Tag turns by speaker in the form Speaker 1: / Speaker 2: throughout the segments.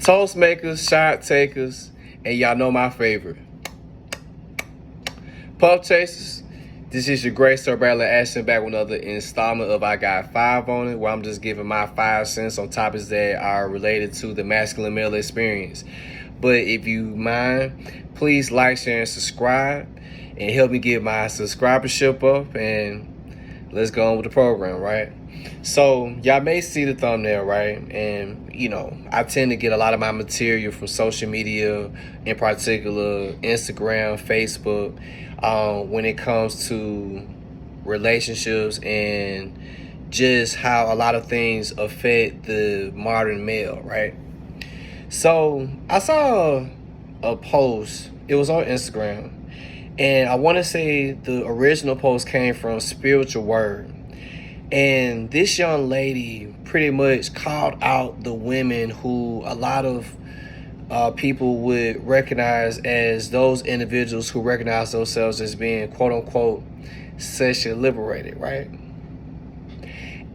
Speaker 1: Toast makers, shot takers, and y'all know my favorite, puff chasers. This is your great Sir Bradley Ashton back with another installment of I Got 5 on it, where I'm just giving my 5 cents on topics that are related to the masculine male experience. But if you mind, please like, share, and subscribe, and help me get my subscribership up, and let's go on with the program, right? So y'all may see the thumbnail, right? And I tend to get a lot of my material from social media, in particular Instagram, Facebook, when it comes to relationships and just how a lot of things affect the modern male, right? So I saw a post. It was on Instagram, and I want to say the original post came from Spiritual Word. And this young lady pretty much called out the women who a lot of people would recognize as those individuals who recognize themselves as being quote unquote sexually liberated, right?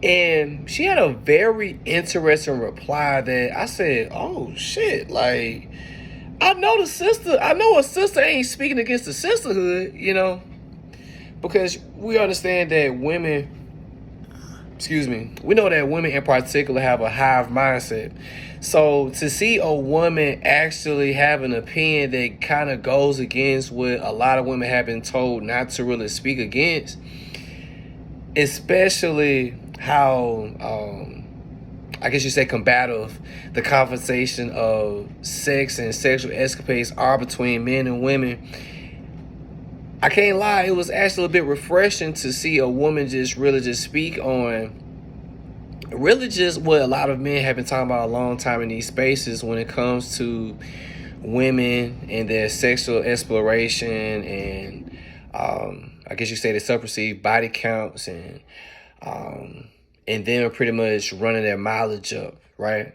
Speaker 1: And she had a very interesting reply that I said, oh shit, like I know a sister ain't speaking against the sisterhood, because we understand that women, we know that women in particular have a hive mindset. So to see a woman actually have an opinion that kind of goes against what a lot of women have been told not to really speak against, especially how, I guess you say combative the conversation of sex and sexual escapades are between men and women, I can't lie, it was actually a bit refreshing to see a woman just speak on really just what a lot of men have been talking about a long time in these spaces when it comes to women and their sexual exploration and I guess you say the self-perceived body counts and them pretty much running their mileage up, right?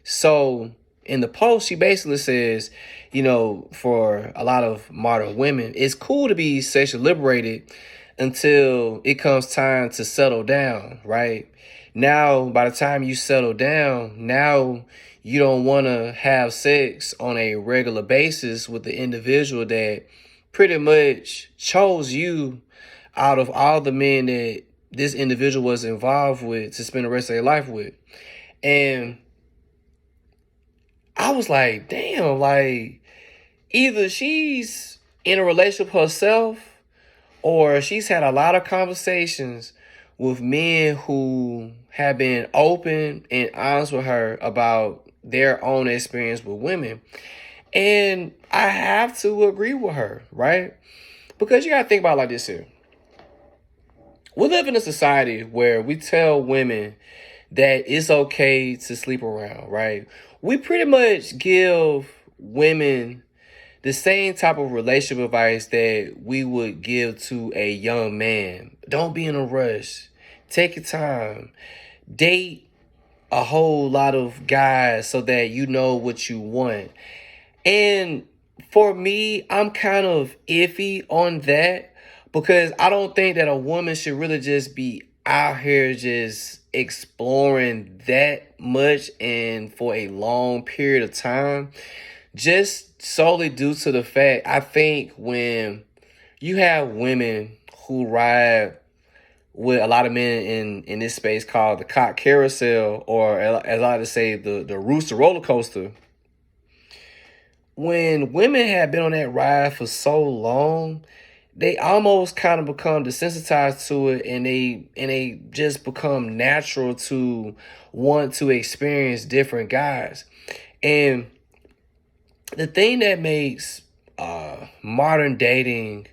Speaker 1: So in the post, she basically says, for a lot of modern women, it's cool to be sexually liberated until it comes time to settle down, right? Now, by the time you settle down, now you don't want to have sex on a regular basis with the individual that pretty much chose you out of all the men that this individual was involved with to spend the rest of their life with. And I was like, damn, like either she's in a relationship herself or she's had a lot of conversations with men who have been open and honest with her about their own experience with women. And I have to agree with her, right? Because you got to think about it like this here. We live in a society where we tell women that it's okay to sleep around, right? We pretty much give women the same type of relationship advice that we would give to a young man. Don't be in a rush. Take your time. Date a whole lot of guys so that you know what you want. And for me, I'm kind of iffy on that because I don't think that a woman should really just be out here just exploring that much and for a long period of time, just solely due to the fact I think when you have women who ride with a lot of men in this space called the cock carousel, or as I like to say, the rooster roller coaster, when women have been on that ride for so long, they almost kind of become desensitized to it, and they just become natural to want to experience different guys. And the thing that makes modern dating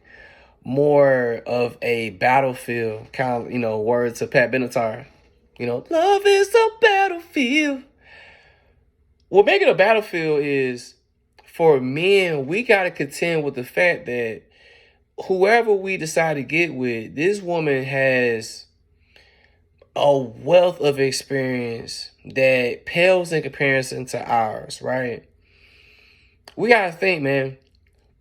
Speaker 1: more of a battlefield, kind of, words of Pat Benatar, love is a battlefield. What make it a battlefield is, for men, we got to contend with the fact that whoever we decide to get with, this woman has a wealth of experience that pales in comparison to ours, right? We got to think, man,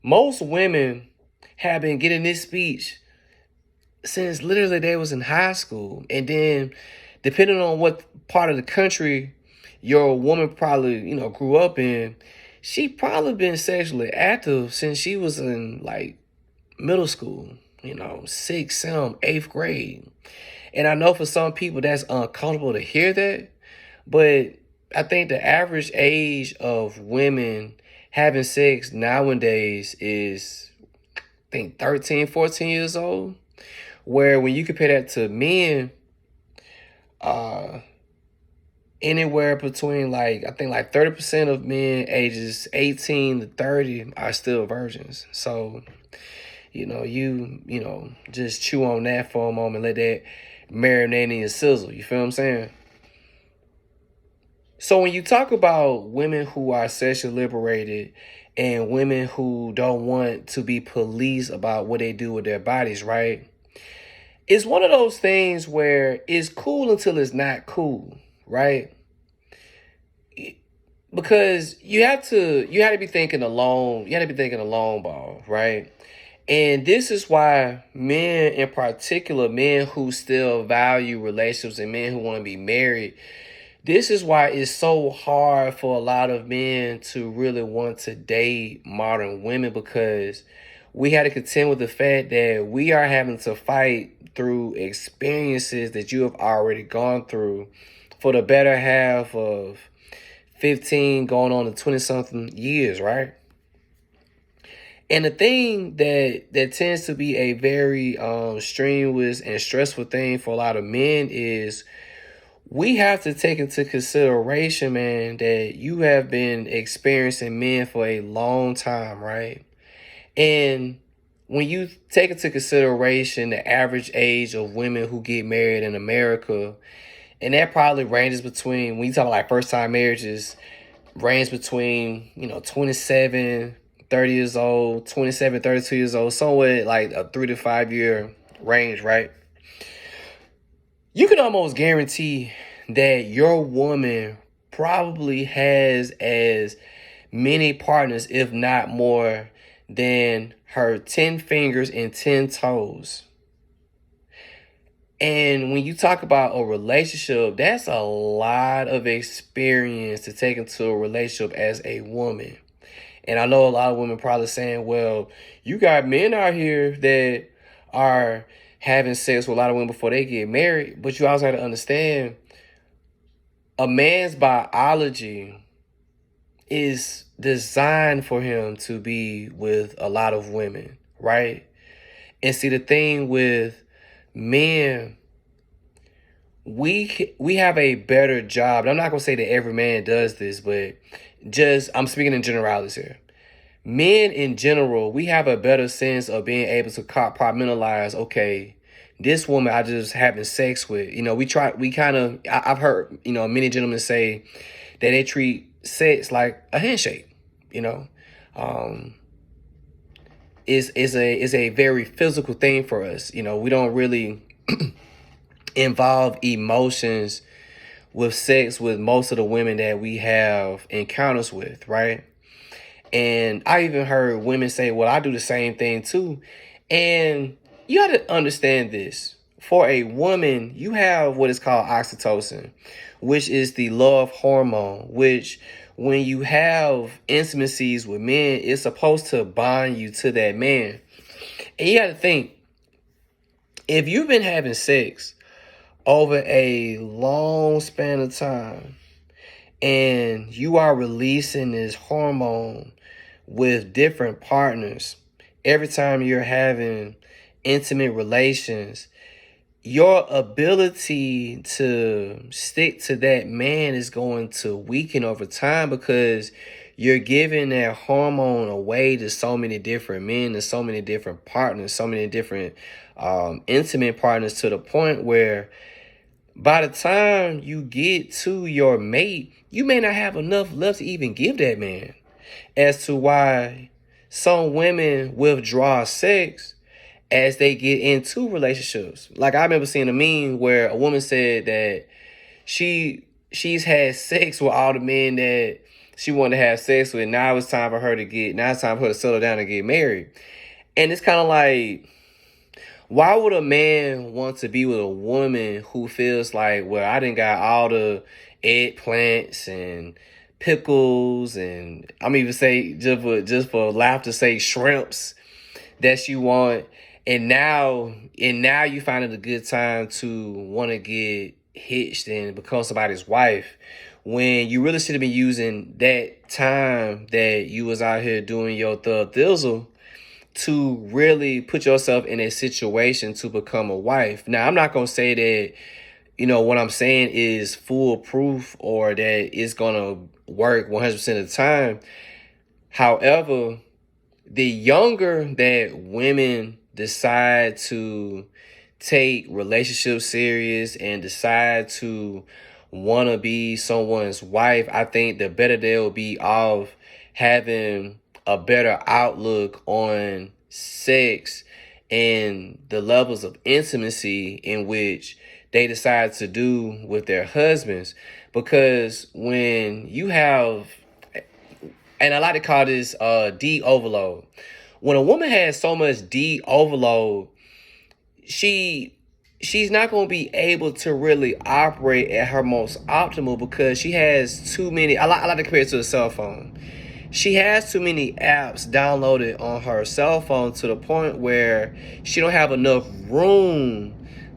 Speaker 1: most women have been getting this speech since literally they was in high school. And then depending on what part of the country your woman probably, grew up in, she probably been sexually active since she was in like middle school, sixth, seventh, eighth grade. And I know for some people that's uncomfortable to hear that, but I think the average age of women having sex nowadays is, I think, 13, 14 years old. Where when you compare that to men, uh, anywhere between like, I think like 30% of men ages 18 to 30 are still virgins. So, just chew on that for a moment, let that marinate in your sizzle. You feel what I'm saying? So when you talk about women who are sexually liberated and women who don't want to be policed about what they do with their bodies, right? It's one of those things where it's cool until it's not cool, right? Because you have to be thinking a long ball, right? And this is why men in particular, men who still value relationships and men who want to be married, this is why it's so hard for a lot of men to really want to date modern women, because we had to contend with the fact that we are having to fight through experiences that you have already gone through for the better half of 15 going on to 20 something years, right? And the thing that tends to be a very strenuous and stressful thing for a lot of men is we have to take into consideration, man, that you have been experiencing men for a long time, right? And when you take into consideration the average age of women who get married in America, and that probably ranges between, when you talk like first time marriages, range between, 27, 30 years old, 27, 32 years old, somewhere like a 3 to 5 year range, right? You can almost guarantee that your woman probably has as many partners, if not more, than her 10 fingers and 10 toes. And when you talk about a relationship, that's a lot of experience to take into a relationship as a woman. And I know a lot of women probably saying, well, you got men out here that are having sex with a lot of women before they get married. But you also have to understand, a man's biology is designed for him to be with a lot of women, right? And see, the thing with men, we have a better job. I'm not gonna say that every man does this, but just, I'm speaking in generalities here. Men in general, we have a better sense of being able to compartmentalize, okay, this woman I just having sex with, I've heard, many gentlemen say that they treat sex like a handshake, you know. Um, is a very physical thing for us. We don't really involve emotions with sex with most of the women that we have encounters with, right? And I even heard women say, well, I do the same thing too. And you got to understand this. For a woman, you have what is called oxytocin, which is the love hormone, which when you have intimacies with men, it's supposed to bond you to that man. And you got to think, if you've been having sex over a long span of time and you are releasing this hormone with different partners every time you're having intimate relations, your ability to stick to that man is going to weaken over time, because you're giving that hormone away to so many different men and so many different partners, so many different intimate partners, to the point where by the time you get to your mate, you may not have enough left to even give that man. As to why some women withdraw sex as they get into relationships. Like, I remember seeing a meme where a woman said that she's had sex with all the men that she wanted to have sex with. Now it's time for her to settle down and get married. And it's kind of like, why would a man want to be with a woman who feels like, well, I didn't got all the eggplants and pickles, and I'm even say just for laughter say shrimps that you want. And now you find it a good time to want to get hitched and become somebody's wife, when you really should have been using that time that you was out here doing your thug thizzle to really put yourself in a situation to become a wife. Now, I'm not going to say that, what I'm saying is foolproof or that it's going to work 100% of the time. However, the younger that women decide to take relationships serious and decide to want to be someone's wife, I think the better they'll be off having a better outlook on sex and the levels of intimacy in which they decide to do with their husbands. Because when you have, and I like to call this D overload. When a woman has so much D overload, she's not going to be able to really operate at her most optimal, because she has too many. I like to compare it to a cell phone. She has too many apps downloaded on her cell phone to the point where she don't have enough room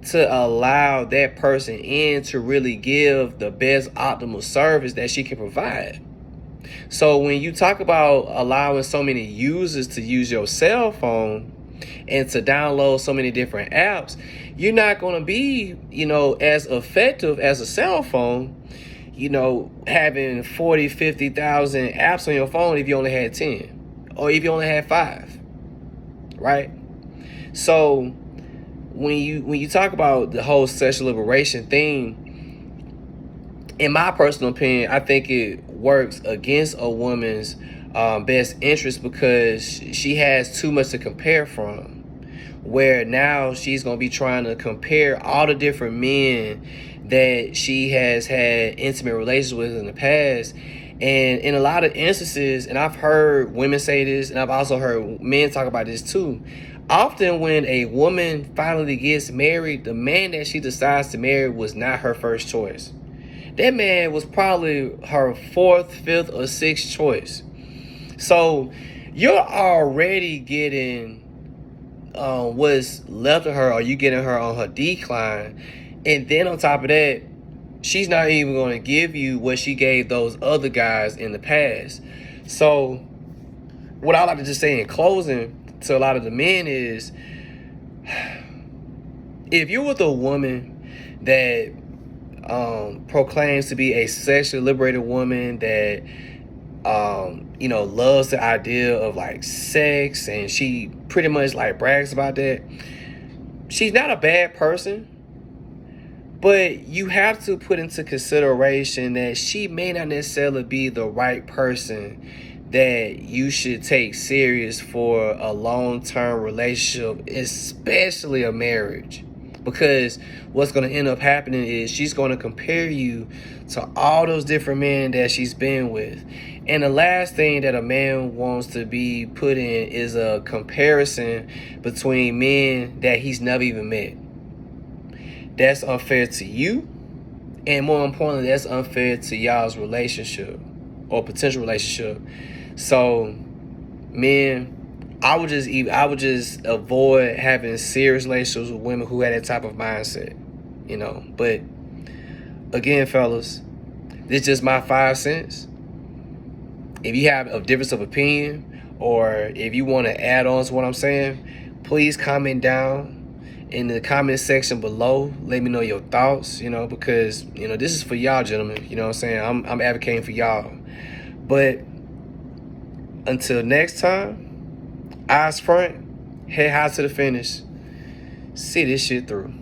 Speaker 1: to allow that person in to really give the best optimal service that she can provide. So when you talk about allowing so many users to use your cell phone and to download so many different apps, you're not going to be, as effective as a cell phone, having 40, 50,000 apps on your phone if you only had 10 or if you only had 5, right? So when you talk about the whole sexual liberation thing, in my personal opinion, I think it works against a woman's best interest, because she has too much to compare from. Where now she's going to be trying to compare all the different men that she has had intimate relations with in the past. And in a lot of instances, and I've heard women say this, and I've also heard men talk about this too, often when a woman finally gets married, the man that she decides to marry was not her first choice. That man was probably her 4th, 5th, or 6th choice. So you're already getting what's left of her, or you getting her on her decline. And then on top of that, she's not even going to give you what she gave those other guys in the past. So what I like to just say in closing to a lot of the men is, if you're with a woman that proclaims to be a sexually liberated woman that loves the idea of like sex, and she pretty much like brags about that, she's not a bad person, but you have to put into consideration that she may not necessarily be the right person that you should take serious for a long-term relationship, especially a marriage. Because what's going to end up happening is she's going to compare you to all those different men that she's been with. And the last thing that a man wants to be put in is a comparison between men that he's never even met. That's unfair to you. And more importantly, that's unfair to y'all's relationship or potential relationship. So, men, I would just avoid having serious relationships with women who had that type of mindset, But again, fellas, this is just my 5 cents. If you have a difference of opinion, or if you want to add on to what I'm saying, please comment down in the comment section below. Let me know your thoughts, because this is for y'all, gentlemen. You know what I'm saying? I'm advocating for y'all. But until next time, eyes front, head high to the finish. See this shit through.